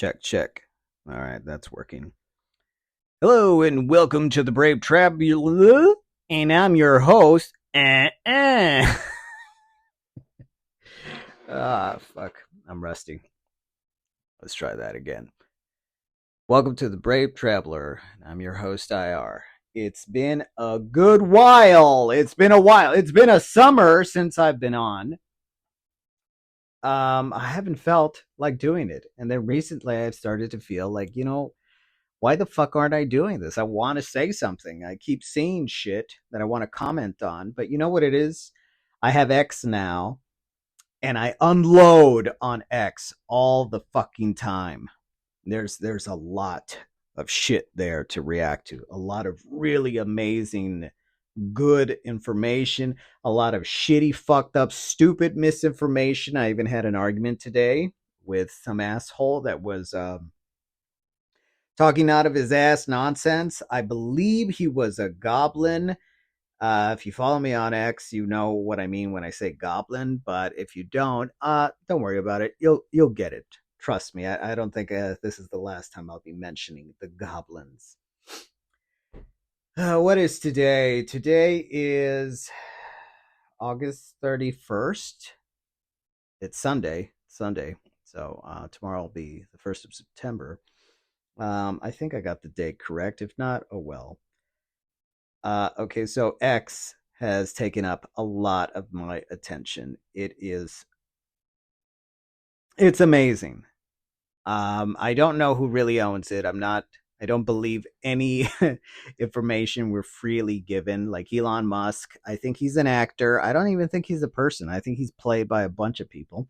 Check, check. All right, that's working. Hello and welcome to the Brave Traveler, and I'm your host. Fuck. I'm rusty. Let's try that again. Welcome to the Brave Traveler. I'm your host, IR. It's been a good while. It's been a while. It's been a summer since I've been on. I haven't felt like doing it. And then recently I've started to feel like, why the fuck aren't I doing this? I want to say something. I keep seeing shit that I want to comment on, but you know what it is? I have X now, and I unload on X all the fucking time. There's a lot of shit there to react to. A lot of really amazing good information, a lot of shitty, fucked up, stupid misinformation. I even had an argument today with some asshole that was talking out of his ass nonsense. I believe he was a goblin. If you follow me on X, you know what I mean when I say goblin. But if you don't worry about it. You'll get it. Trust me. I don't think this is the last time I'll be mentioning the goblins. What is today? Today is August 31st. It's Sunday. Sunday. So tomorrow will be the 1st of September. I think I got the date correct. If not, oh well. Okay, so X has taken up a lot of my attention. It's amazing. I don't know who really owns it. I don't believe any information we're freely given. Like Elon Musk, I think he's an actor. I don't even think he's a person. I think he's played by a bunch of people.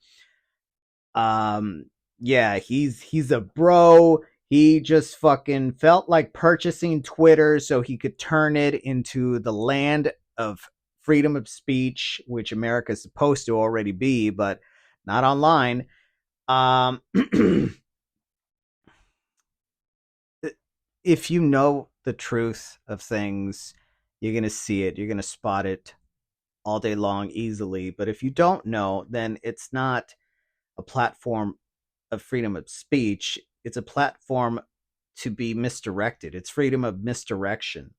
Um, yeah, he's a bro. He just fucking felt like purchasing Twitter so he could turn it into the land of freedom of speech, which America is supposed to already be, but not online. Um, if you know the truth of things, you're going to see it, you're going to spot it all day long easily. But if you don't know, then it's not a platform of freedom of speech. It's a platform to be misdirected. It's freedom of misdirection.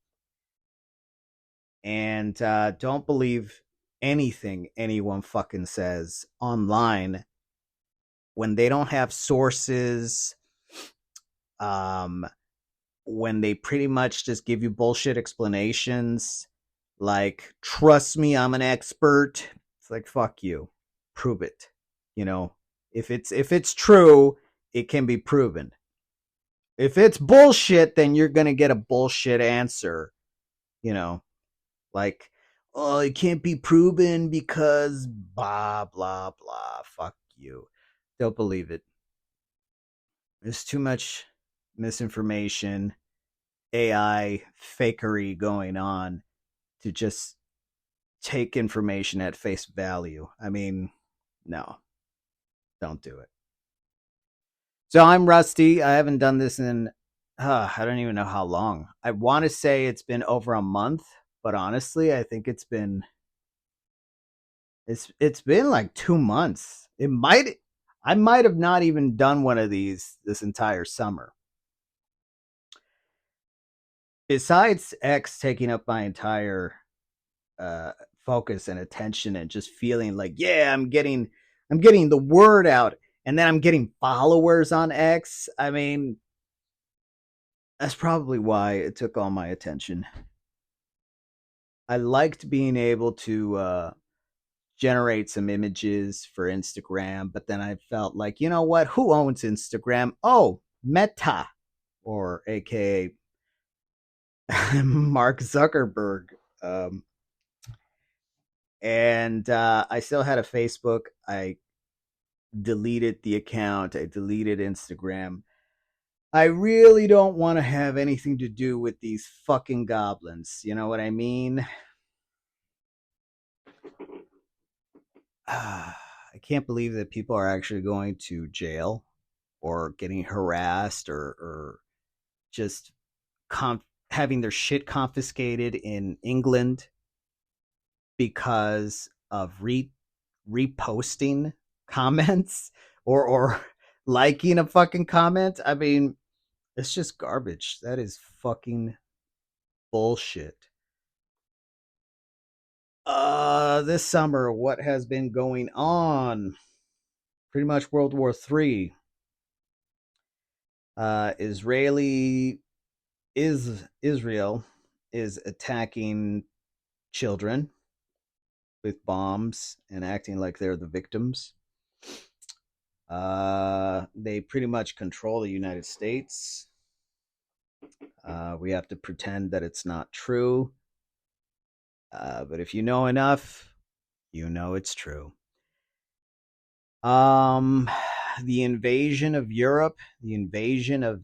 And don't believe anything anyone fucking says online when they don't have sources, um, when they pretty much just give you bullshit explanations like, trust me, I'm an expert. It's like, fuck you. Prove it. You know, if it's true, it can be proven. If it's bullshit, then you're gonna get a bullshit answer. You know, like, oh, it can't be proven because blah blah blah. Fuck you. Don't believe it. There's too much misinformation, AI fakery going on to just take information at face value. I mean, no, don't do it. So I'm rusty. I haven't done this in I don't even know how long. I want to say it's been over a month, but honestly, I think it's been like 2 months. I might have not even done one of these this entire summer. Besides X taking up my entire uh, focus and attention, and just feeling like, yeah, I'm getting the word out, and then I'm getting followers on X. I mean, that's probably why it took all my attention. I liked being able to generate some images for Instagram, but then I felt like, you know what? Who owns Instagram? Oh, Meta, or AKA Mark Zuckerberg. Um, and I still had a Facebook. I deleted the account. I deleted Instagram. I really don't want to have anything to do with these fucking goblins. You know what I mean? I can't believe that people are actually going to jail or getting harassed, or just having their shit confiscated in England because of reposting comments, or liking a fucking comment. I mean, it's just garbage. That is fucking bullshit. This summer, what has been going on? Pretty much World War III. Israeli is Israel is attacking children with bombs and acting like they're the victims. They pretty much control the United States. We have to pretend that it's not true. But if you know enough, you know it's true. Um, the invasion of Europe, the invasion of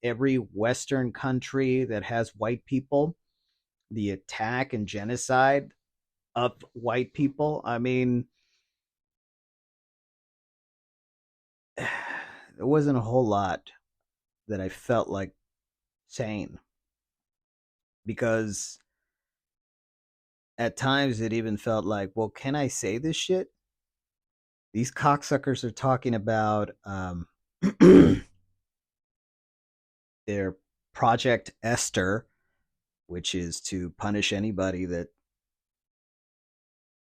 every Western country that has white people, the attack and genocide of white people. I mean, there wasn't a whole lot that I felt like saying because at times it even felt like, well, can I say this shit? These cocksuckers are talking about their Project Esther, which is to punish anybody that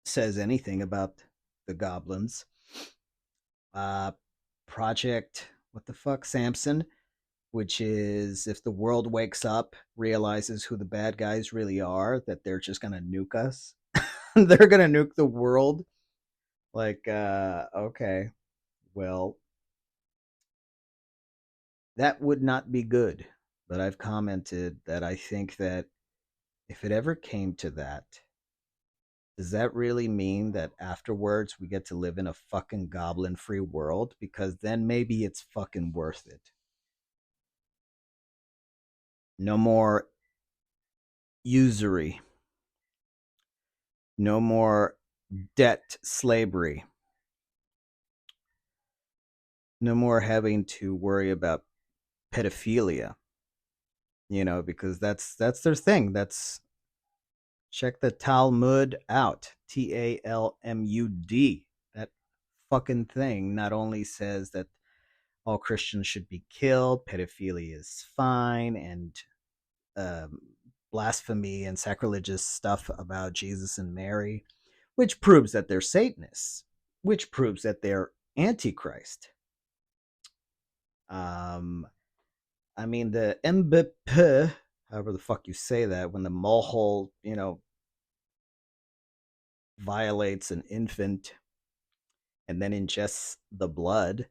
says anything about the goblins. Uh, Project, what the fuck, Samson, which is if the world wakes up, realizes who the bad guys really are, that they're just gonna nuke us. They're gonna nuke the world. Like, okay, well, that would not be good. But I've commented that I think that if it ever came to that, does that really mean that afterwards we get to live in a fucking goblin free world? Because then maybe it's fucking worth it. No more usury, no more debt slavery, no more having to worry about pedophilia, because that's their thing. That's check the Talmud out. Talmud. That fucking thing not only says that all Christians should be killed, pedophilia is fine, and um, blasphemy and sacrilegious stuff about Jesus and Mary, which proves that they're Satanists, which proves that they're Antichrist. Um, I mean, the MVP, however the fuck you say that, when the mohole, violates an infant and then ingests the blood,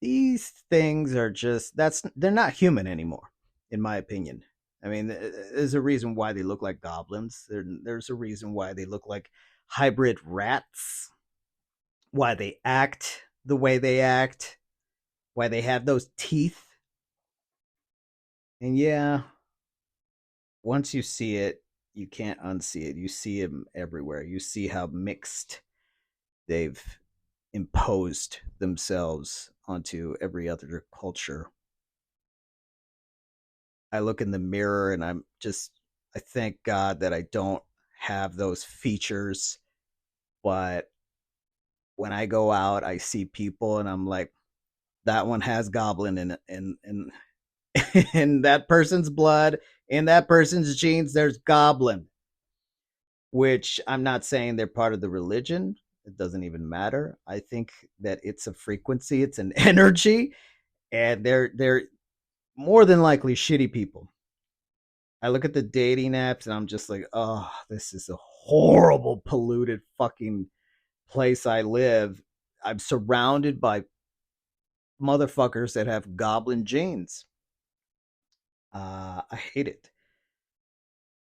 these things are just, they're not human anymore, in my opinion. I mean, there's a reason why they look like goblins. There's a reason why they look like hybrid rats, why they act the way they act, why they have those teeth. And yeah, once you see it, you can't unsee it. You see them everywhere. You see how mixed they've imposed themselves onto every other culture. I look in the mirror and I thank God that I don't have those features. But when I go out, I see people and I'm like, that one has goblin in in that person's blood, in that person's genes, there's goblin. Which I'm not saying they're part of the religion. It doesn't even matter. I think that it's a frequency, it's an energy, and they're more than likely shitty people. I look at the dating apps and I'm just like, oh, this is a horrible, polluted fucking place I live. I'm surrounded by motherfuckers that have goblin genes. I hate it.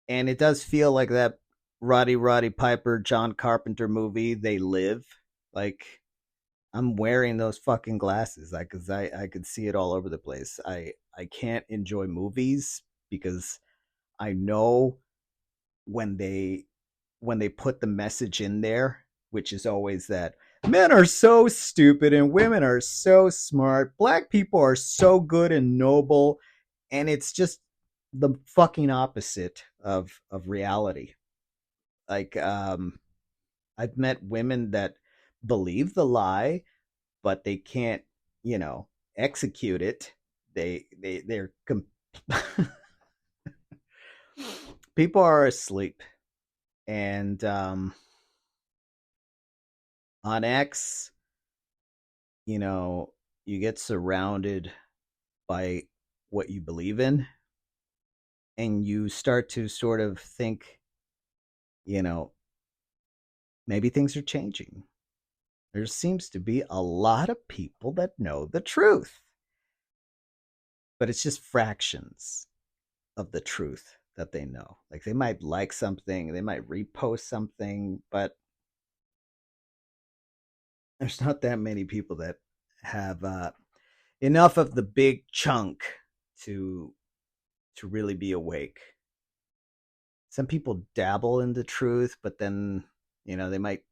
And it does feel like that Roddy Piper, John Carpenter movie, They Live. Like, I'm wearing those fucking glasses, like, cause I could see it all over the place. I can't enjoy movies because I know when they put the message in there, which is always that men are so stupid and women are so smart, black people are so good and noble, and it's just the fucking opposite of reality. Like, I've met women that believe the lie, but they can't, you know, execute it. They're people are asleep, and on X, you know, you get surrounded by what you believe in, and you start to sort of think, you know, maybe things are changing. There seems to be a lot of people that know the truth, but it's just fractions of the truth that they know. Like they might like something, they might repost something, but there's not that many people that have enough of the big chunk to really be awake. Some people dabble in the truth, but then they might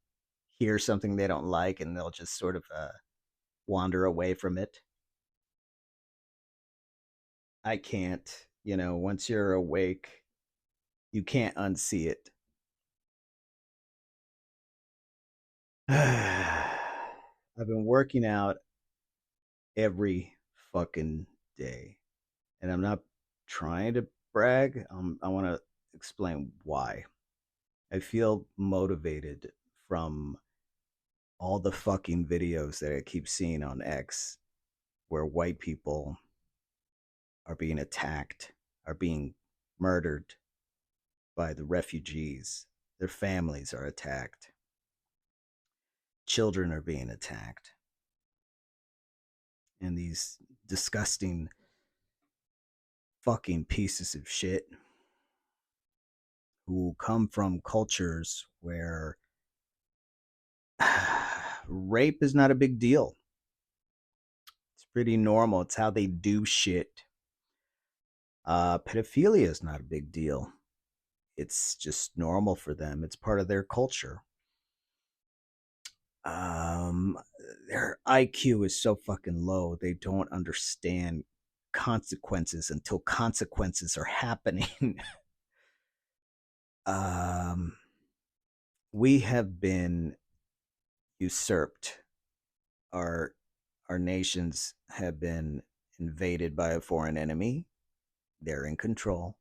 hear something they don't like, and they'll just sort of wander away from it. I can't. Once you're awake, you can't unsee it. I've been working out every fucking day, and I'm not trying to brag. I want to explain why. I feel motivated from all the fucking videos that I keep seeing on X where white people are being attacked, are being murdered by the refugees. Their families are attacked. Children are being attacked. And these disgusting fucking pieces of shit who come from cultures where rape is not a big deal. It's pretty normal. It's how they do shit. Pedophilia is not a big deal. It's just normal for them. It's part of their culture. Um, their IQ is so fucking low. They don't understand consequences until consequences are happening. um, we have been usurped. Our nations have been invaded by a foreign enemy. They're in control.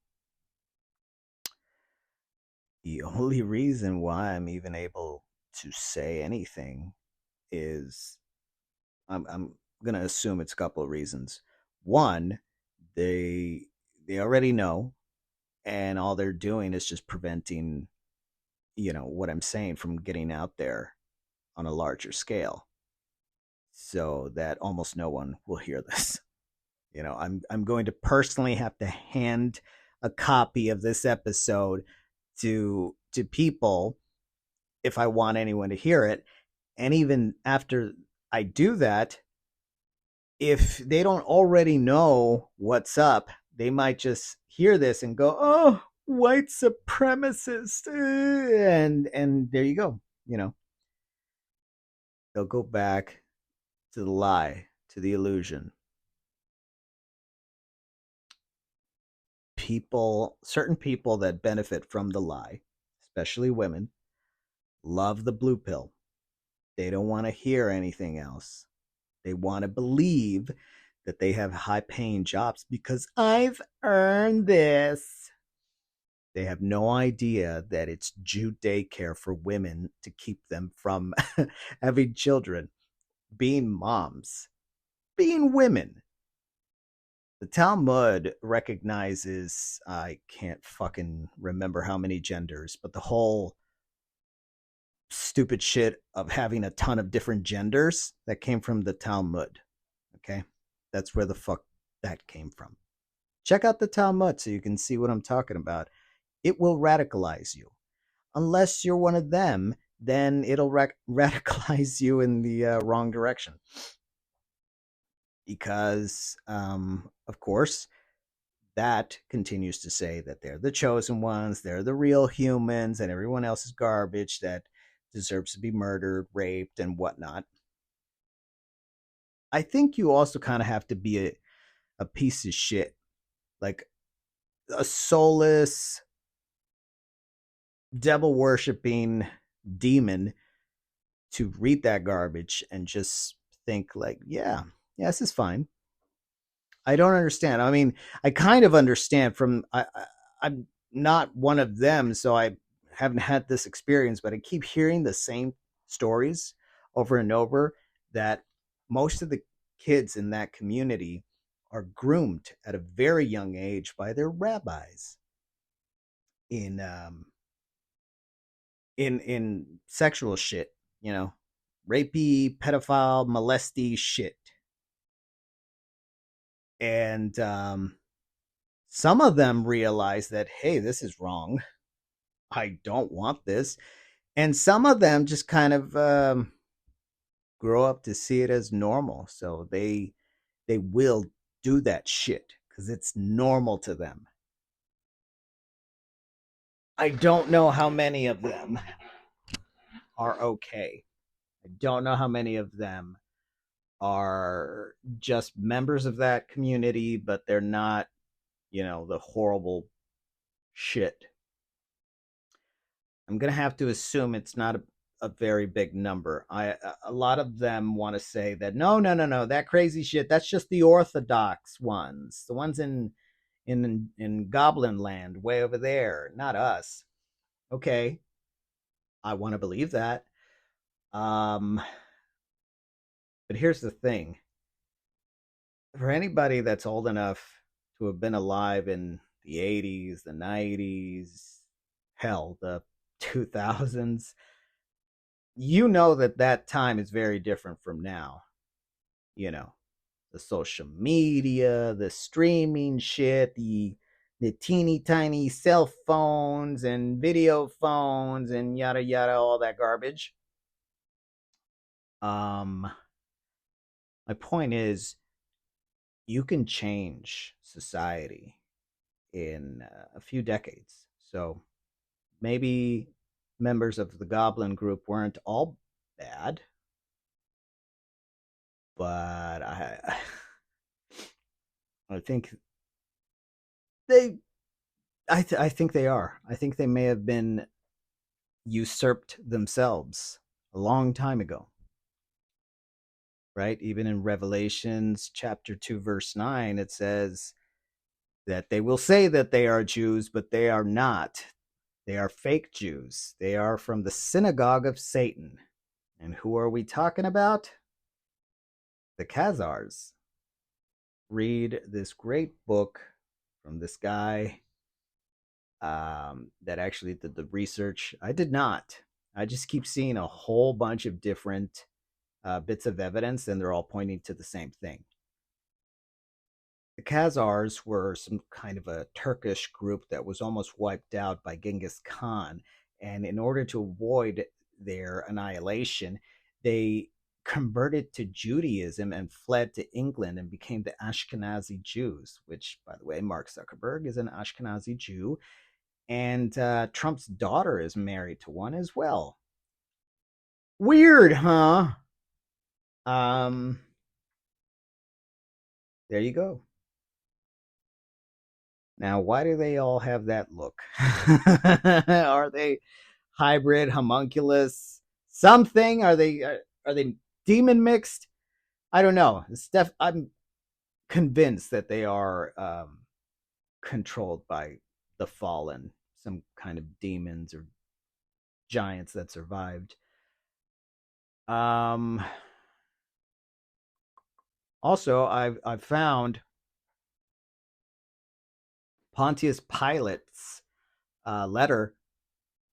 The only reason why I'm even able to say anything is I'm gonna assume it's a couple of reasons. One, they they already know, and all they're doing is just preventing what I'm saying from getting out there on a larger scale, so that almost no one will hear this. I'm going to personally have to hand a copy of this episode to people if I want anyone to hear it. And even after I do that, if they don't already know what's up, they might just hear this and go, "Oh, white supremacist," and there you go. They'll go back to the lie, to the illusion. Certain people that benefit from the lie, especially women, love the blue pill. They don't want to hear anything else. They want to believe that they have high paying jobs because I've earned this. They have no idea that it's Jew daycare for women to keep them from having children, being moms, being women. The Talmud recognizes, I can't fucking remember how many genders, but the whole stupid shit of having a ton of different genders that came from the Talmud. Okay? That's where the fuck that came from. Check out the Talmud so you can see what I'm talking about. It will radicalize you. Unless you're one of them, then it'll radicalize you in the wrong direction. Because, of course, that continues to say that they're the chosen ones, they're the real humans, and everyone else is garbage that deserves to be murdered, raped, and whatnot. I think you also kind of have to be a piece of shit, like a soulless, devil worshipping demon to read that garbage and just think, like, yeah, Yeah, this is fine. I don't understand. I mean, I kind of understand from I'm not one of them, so I haven't had this experience, but I keep hearing the same stories over and over that most of the kids in that community are groomed at a very young age by their rabbis in in sexual shit, you know, rapey, pedophile, molesty shit. And some of them realize that, hey, this is wrong. I don't want this. And some of them just kind of grow up to see it as normal. So they will do that shit because it's normal to them. I don't know how many of them are okay. I don't know how many of them are just members of that community, but they're not, the horrible shit. I'm gonna have to assume it's not a very big number. A lot of them want to say that no, no, no, no, that crazy shit. That's just the Orthodox ones, the ones in Goblin Land, way over there, not us. Okay, I want to believe that. Um, but here's the thing: for anybody that's old enough to have been alive in the '80s, the '90s, hell, the 2000s, you know that that time is very different from now. You know, the social media, the streaming shit, the teeny tiny cell phones and video phones and yada yada, all that garbage. Um, my point is, you can change society in a few decades. So maybe members of the Goblin group weren't all bad, but I think they I think they are. I think they may have been usurped themselves a long time ago, right? Even in Revelations chapter 2 verse 9 it says that they will say that they are Jews, but they are not. They are fake Jews. They are from the synagogue of Satan. And who are we talking about? The Khazars. Read this great book from this guy that actually did the research. I did not. I just keep seeing a whole bunch of different bits of evidence, and they're all pointing to the same thing. The Khazars were some kind of a Turkish group that was almost wiped out by Genghis Khan. And in order to avoid their annihilation, they converted to Judaism and fled to England and became the Ashkenazi Jews, which, by the way, Mark Zuckerberg is an Ashkenazi Jew. And Trump's daughter is married to one as well. Weird, huh? Um, there you go. Now, why do they all have that look? Are they hybrid, homunculus, something? Are they demon mixed? I don't know. I'm convinced that they are controlled by the fallen, some kind of demons or giants that survived. Um, Also, I've found Pontius Pilate's letter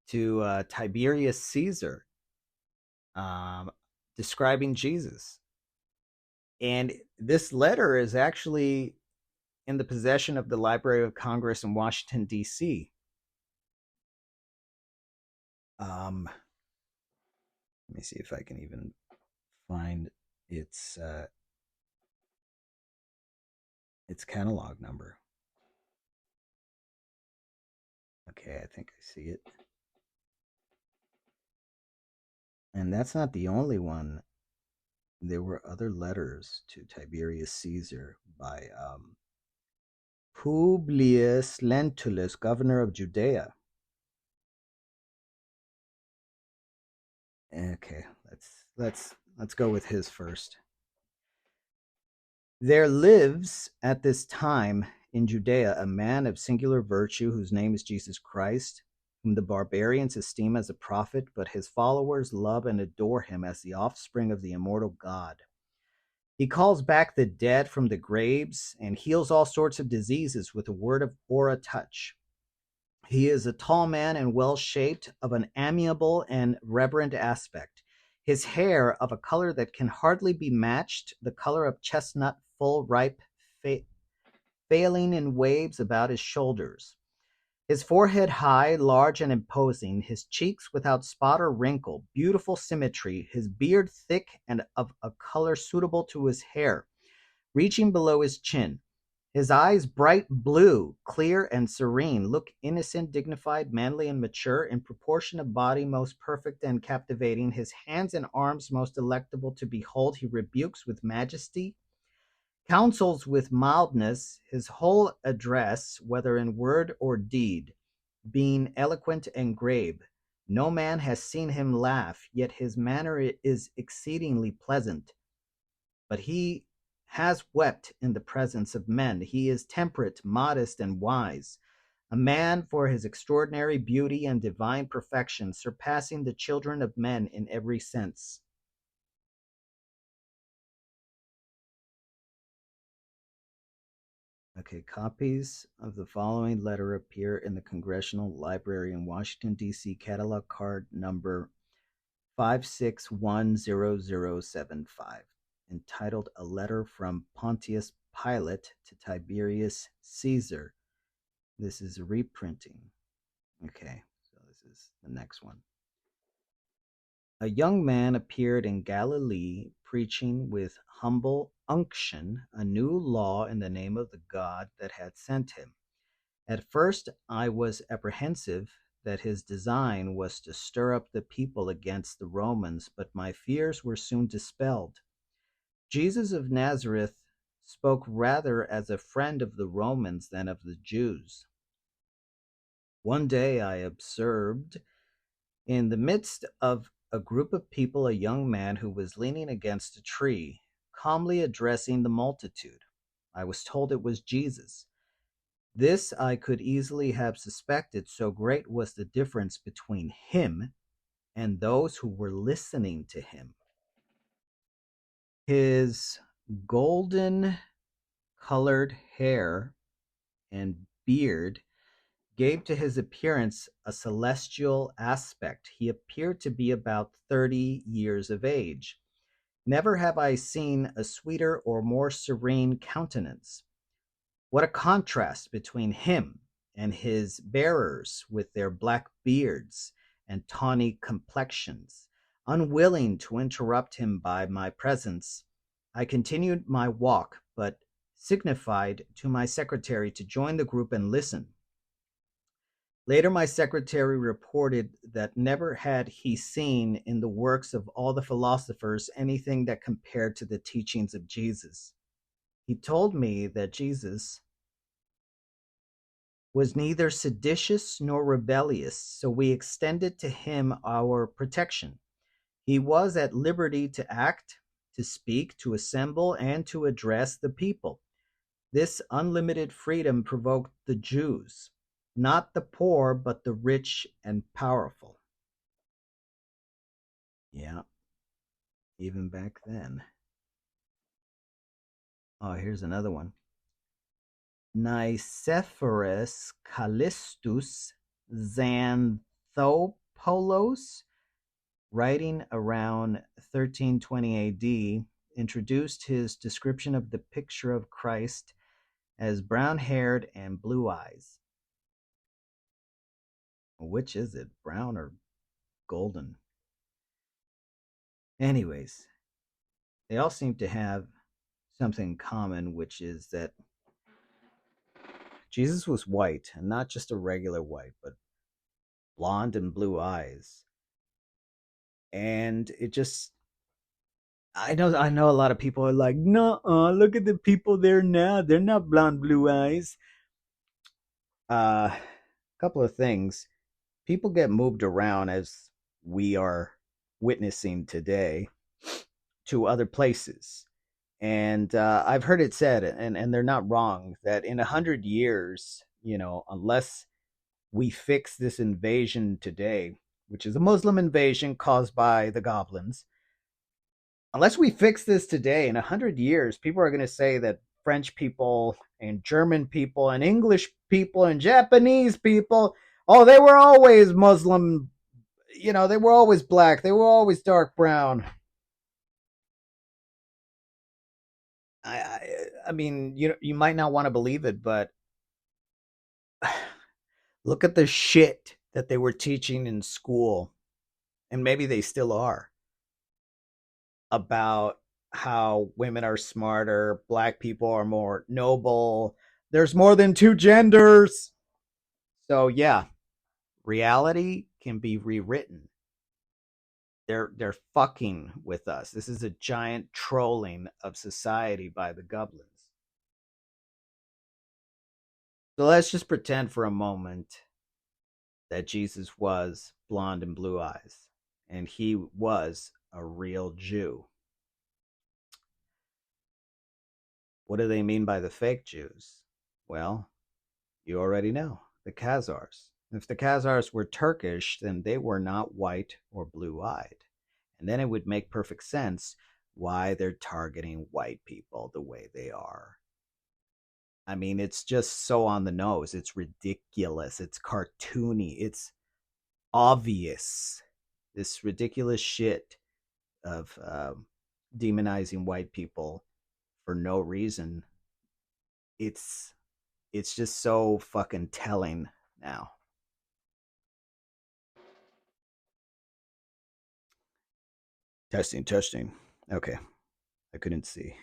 to Tiberius Caesar, um, describing Jesus. And this letter is actually in the possession of the Library of Congress in Washington, D.C. Let me see if I can even find its uh, its catalog number. Okay, I think I see it. And that's not the only one. There were other letters to Tiberius Caesar by Publius Lentulus, governor of Judea. Okay, let's go with his first. There lives at this time in Judea a man of singular virtue whose name is Jesus Christ, whom the barbarians esteem as a prophet, but his followers love and adore him as the offspring of the immortal God. He calls back the dead from the graves and heals all sorts of diseases with a word of or a touch. He is a tall man and well shaped, of an amiable and reverent aspect. His hair, of a color that can hardly be matched, the color of chestnut, full, ripe, failing in waves about his shoulders. His forehead high, large, and imposing, his cheeks without spot or wrinkle, beautiful symmetry, his beard thick and of a color suitable to his hair, reaching below his chin. His eyes, bright blue, clear and serene, look innocent, dignified, manly, and mature, in proportion of body most perfect and captivating. His hands and arms most delectable to behold. He rebukes with majesty, counsels with mildness, his whole address, whether in word or deed, being eloquent and grave. No man has seen him laugh, yet his manner is exceedingly pleasant. But he has wept in the presence of men. He is temperate, modest, and wise, a man for his extraordinary beauty and divine perfection, surpassing the children of men in every sense. Okay, copies of the following letter appear in the Congressional Library in Washington, D.C., catalog card number 5610075, entitled A Letter from Pontius Pilate to Tiberius Caesar. This is a reprinting. Okay, so this is the next one. A young man appeared in Galilee preaching with humble unction a new law in the name of the God that had sent him. At first, I was apprehensive that his design was to stir up the people against the Romans, but my fears were soon dispelled. Jesus of Nazareth spoke rather as a friend of the Romans than of the Jews. One day I observed in the midst of a group of people a young man who was leaning against a tree, calmly addressing the multitude. I was told it was Jesus. This I could easily have suspected, so great was the difference between him and those who were listening to him. His golden colored hair and beard gave to his appearance a celestial aspect. He appeared to be about 30 years of age. Never have I seen a sweeter or more serene countenance. What a contrast between him and his bearers with their black beards and tawny complexions. Unwilling to interrupt him by my presence, I continued my walk, but signified to my secretary to join the group and listen. Later, my secretary reported that never had he seen in the works of all the philosophers anything that compared to the teachings of Jesus. He told me that Jesus was neither seditious nor rebellious, so we extended to him our protection. He was at liberty to act, to speak, to assemble, and to address the people. This unlimited freedom provoked the Jews, not the poor, but the rich and powerful. Yeah, even back then. Oh, here's another one. Nicephorus Callistus Xanthopoulos, writing around 1320 AD, introduced his description of the picture of Christ as brown-haired and blue eyes. Which is it, brown or golden? Anyways, they all seem to have something in common, which is that Jesus was white, and not just a regular white, but blonde and blue eyes. And it just, I know a lot of people are like, no, look at the people there now. They're not blonde blue eyes. A couple of things. People get moved around, as we are witnessing today, to other places. And I've heard it said, and they're not wrong, that in 100 years, unless we fix this invasion today, which is a Muslim invasion caused by the goblins, unless we fix this today, in 100 years, people are going to say that French people and German people and English people and Japanese people, oh, they were always Muslim. They were always black. They were always dark brown. I mean, you might not want to believe it, but look at the shit that they were teaching in school, and maybe they still are, about how women are smarter, black people are more noble, there's more than two genders. So yeah, reality can be rewritten. They're fucking with us. This is a giant trolling of society by the goblins. So let's just pretend for a moment that Jesus was blonde and blue eyes and he was a real Jew. What do they mean by the fake Jews? Well, you already know, the Khazars. If the Khazars were Turkish, then they were not white or blue eyed. And then it would make perfect sense why they're targeting white people the way they are. I mean, it's just so on the nose. It's ridiculous. It's cartoony. It's obvious. This ridiculous shit of demonizing white people for no reason. It's it's just so fucking telling now. Testing, testing. Okay, I couldn't see.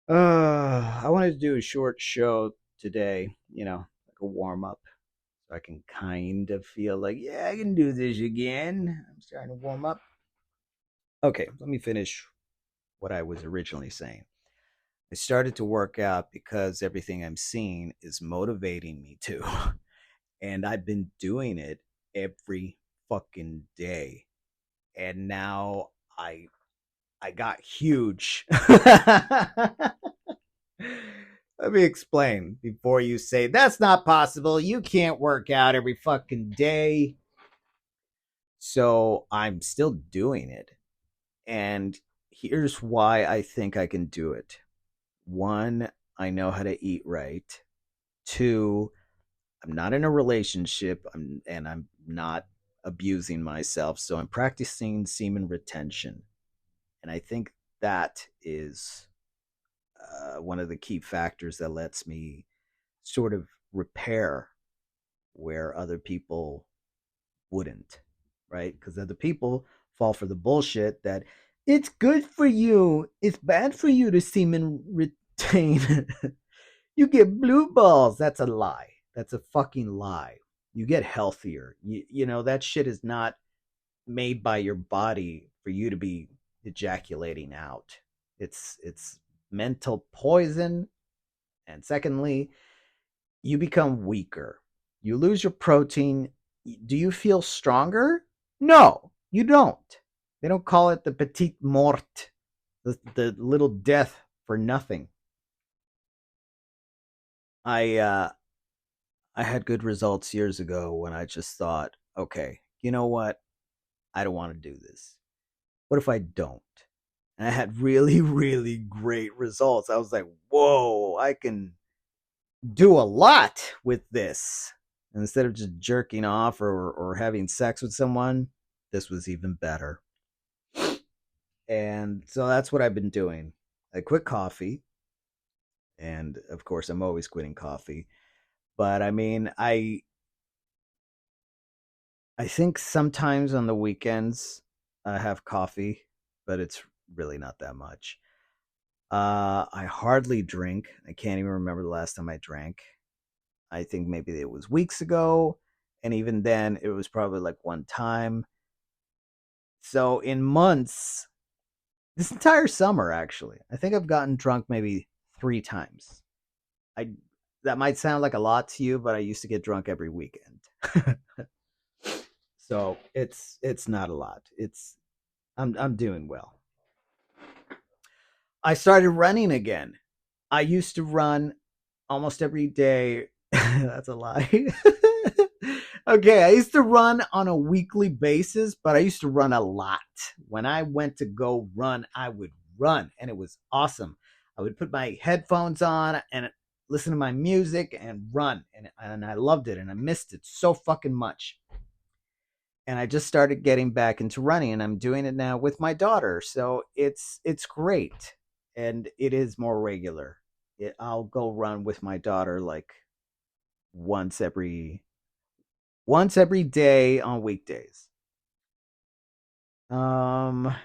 I wanted to do a short show today, like a warm up, so I can kind of feel like, yeah, I can do this again. I'm starting to warm up. Okay, let me finish what I was originally saying. I started to work out because everything I'm seeing is motivating me to. And I've been doing it every fucking day. And now I got huge. Let me explain before you say that's not possible. You can't work out every fucking day. So I'm still doing it. And here's why I think I can do it. One, I know how to eat right. Two, I'm not in a relationship, and I'm not abusing myself. So I'm practicing semen retention. And I think that is one of the key factors that lets me sort of repair where other people wouldn't, right? Because other people fall for the bullshit that it's good for you, it's bad for you to semen retain. You get blue balls. That's a lie. That's a fucking lie. You get healthier. That shit is not made by your body for you to be ejaculating out. It's mental poison. And secondly, you become weaker. You lose your protein. Do you feel stronger? No, you don't. They don't call it the petite mort, the little death for nothing. I had good results years ago when I just thought, okay, you know what? I don't want to do this. What if I don't? And I had really, really great results. I was like, whoa, I can do a lot with this. And instead of just jerking off or having sex with someone, this was even better. And so that's what I've been doing. I quit coffee. And of course, I'm always quitting coffee. But I mean, I think sometimes on the weekends I have coffee, but it's really not that much. I hardly drink. I can't even remember the last time I drank. I think maybe it was weeks ago, and even then, it was probably like one time. So in months, this entire summer, actually, I think I've gotten drunk maybe 3 times. I That might sound like a lot to you, but I used to get drunk every weekend. So it's not a lot. I'm doing well. I started running again. I used to run almost every day. That's a lie. Okay, I used to run on a weekly basis, but I used to run a lot. When I went to go run, I would run, and it was awesome. I would put my headphones on and listen to my music and run, and I loved it, and I missed it so fucking much. And I just started getting back into running, and I'm doing it now with my daughter. So it's great, and it is more regular. I'll go run with my daughter like once every once every day on weekdays. Um,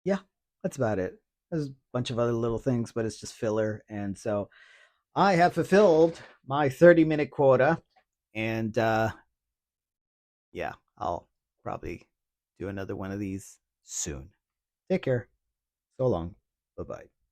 yeah, that's about it. There's a bunch of other little things, but it's just filler. And so I have fulfilled my 30-minute quota, and yeah, I'll probably do another one of these soon. Take care. So long. Bye bye.